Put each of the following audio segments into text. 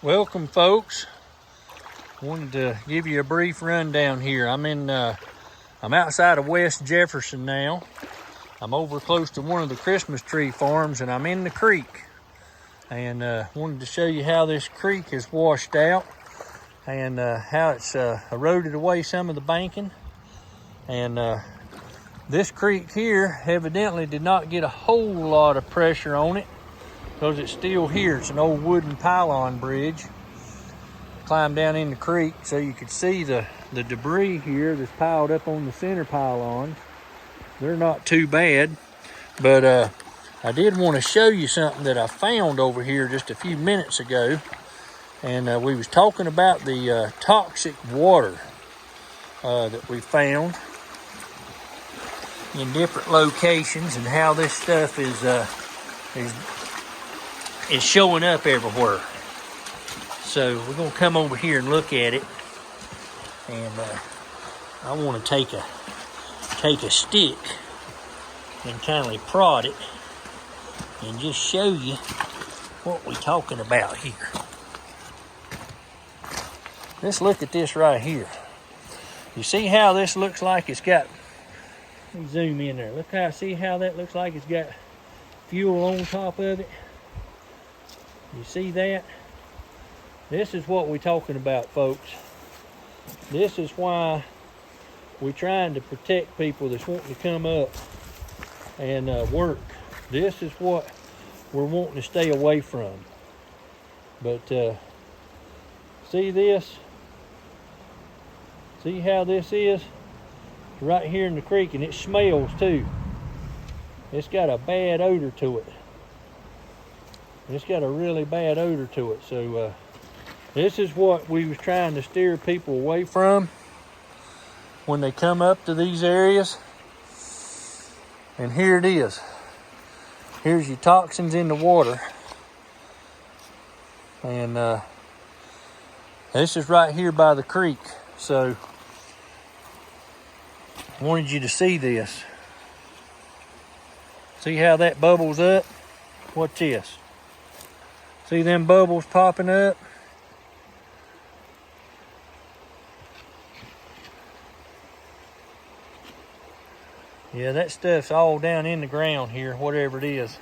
Welcome, folks. Wanted to give you a brief rundown here. I'm outside of West Jefferson now. I'm over close to one of the Christmas tree farms, and I'm in the creek. And wanted to show you how this creek is washed out and how it's eroded away some of the banking. And this creek here evidently did not get a whole lot of pressure on it, because it's still here. It's an old wooden pylon bridge. Climbed down in the creek so you could see the debris here that's piled up on the center pylons. They're not too bad, but I did want to show you something that I found over here just a few minutes ago. And we was talking about the toxic water that we found in different locations, and how this stuff is showing up everywhere. So we're gonna come over here and look at it, and I want to take a stick and kindly prod it and just show you what we're talking about here. Let's look at this right here. You see how this looks like it's got, let me zoom in there. See how that looks like it's got fuel on top of it? You see that? This is what we're talking about, folks. This is why we're trying to protect people that's wanting to come up and work. This is what we're wanting to stay away from. But see this? See how this is? Right here in the creek, and it smells too. It's got a bad odor to it. It's got a really bad odor to it. So this is what we was trying to steer people away from when they come up to these areas. And here it is. Here's your toxins in the water. And this is right here by the creek. So I wanted you to see this. See how that bubbles up? What's this? See them bubbles popping up? Yeah, that stuff's all down in the ground here, whatever it is.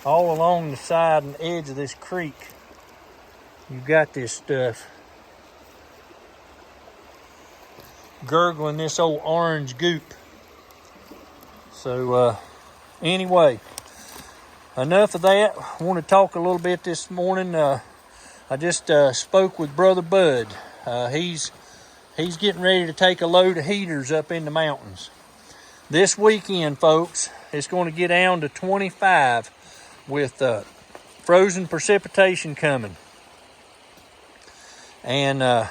All along the side and edge of this creek, you've got this stuff gurgling this old orange goop. So anyway, enough of that. I want to talk a little bit this morning. I just spoke with Brother Bud. He's getting ready to take a load of heaters up in the mountains. This weekend, folks, it's going to get down to 25 with frozen precipitation coming. And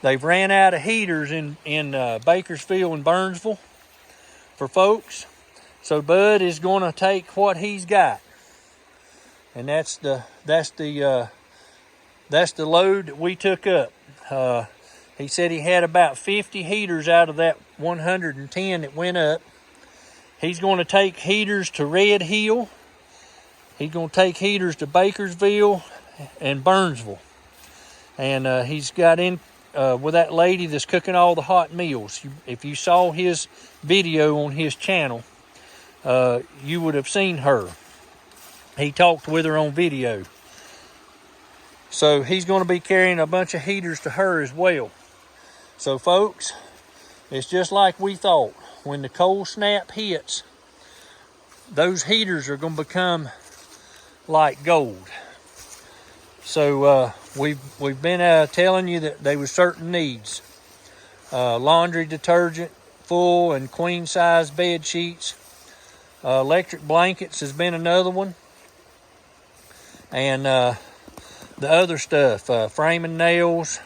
they've ran out of heaters in Bakersfield and Burnsville for folks. So Bud is going to take what he's got. And that's the load that we took up. He said he had about 50 heaters out of that 110 that went up. He's going to take heaters to Red Hill. He's going to take heaters to Bakersville and Burnsville. And he's got in with that lady that's cooking all the hot meals. If you saw his video on his channel, you would have seen her. He talked with her on video. So he's going to be carrying a bunch of heaters to her as well. So folks, it's just like we thought. When the cold snap hits, those heaters are going to become like gold. So we've been telling you that there was certain needs. Laundry detergent, full and queen size bed sheets. Electric blankets has been another one. And the other stuff, framing nails,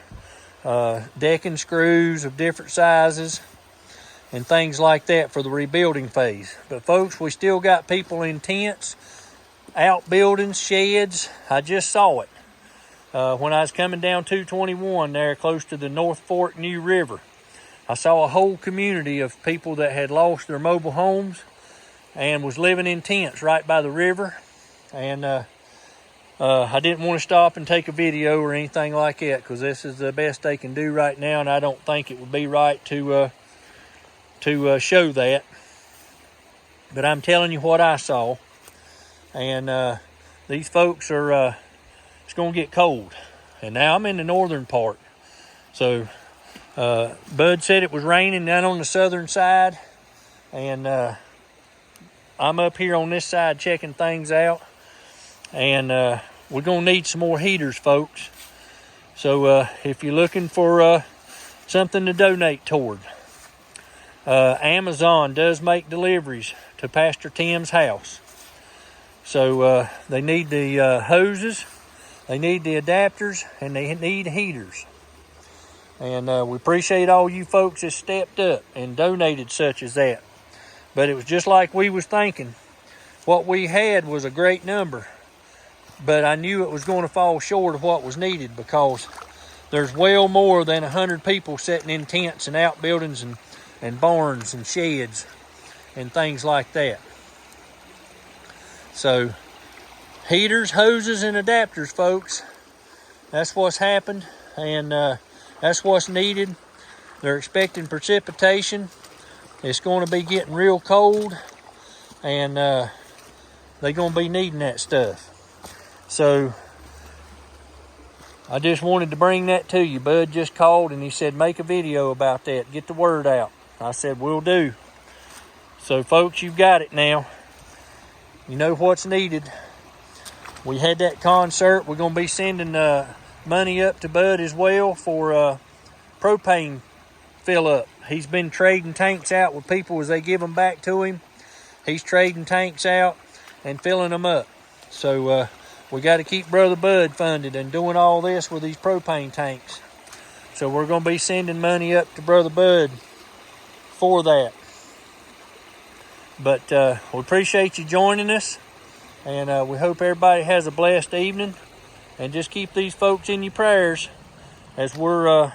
decking screws of different sizes, and things like that for the rebuilding phase. But folks, we still got people in tents, outbuildings, sheds. I just saw it when I was coming down 221 there close to the North Fork New River. I saw a whole community of people that had lost their mobile homes and was living in tents right by the river. And I didn't want to stop and take a video or anything like that, because this is the best they can do right now, and I don't think it would be right to show that. But I'm telling you what I saw, and these folks are, it's going to get cold. And now I'm in the northern part. So Bud said it was raining down on the southern side, and I'm up here on this side checking things out. And we're going to need some more heaters, folks. So if you're looking for something to donate toward, Amazon does make deliveries to Pastor Tim's house. So they need the hoses, they need the adapters, and they need heaters. And we appreciate all you folks that stepped up and donated such as that. But it was just like we was thinking. What we had was a great number, but I knew it was going to fall short of what was needed, because there's well more than 100 people sitting in tents and outbuildings and barns and sheds and things like that. So heaters, hoses, and adapters, folks. That's what's happened, and that's what's needed. They're expecting precipitation. It's going to be getting real cold, and they're going to be needing that stuff. So I just wanted to bring that to you. Bud just called and he said, make a video about that. Get the word out. I said, will do. So folks, you've got it now. You know what's needed. We had that concert. We're going to be sending money up to Bud as well for propane fill up. He's been trading tanks out with people as they give them back to him. He's trading tanks out and filling them up. So we got to keep Brother Bud funded and doing all this with these propane tanks. So we're going to be sending money up to Brother Bud for that. But we appreciate you joining us, and we hope everybody has a blessed evening. And just keep these folks in your prayers as we're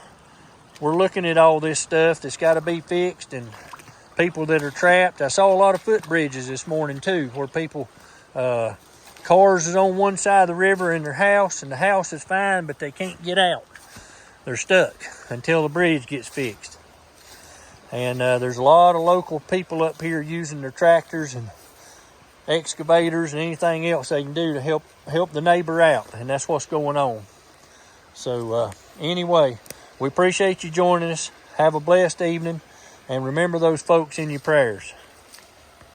looking at all this stuff that's got to be fixed, and people that are trapped. I saw a lot of footbridges this morning too, where people, cars is on one side of the river in their house, and the house is fine, but they can't get out. They're stuck until the bridge gets fixed. And there's a lot of local people up here using their tractors and excavators and anything else they can do to help the neighbor out, and that's what's going on. So anyway, we appreciate you joining us. Have a blessed evening, and remember those folks in your prayers.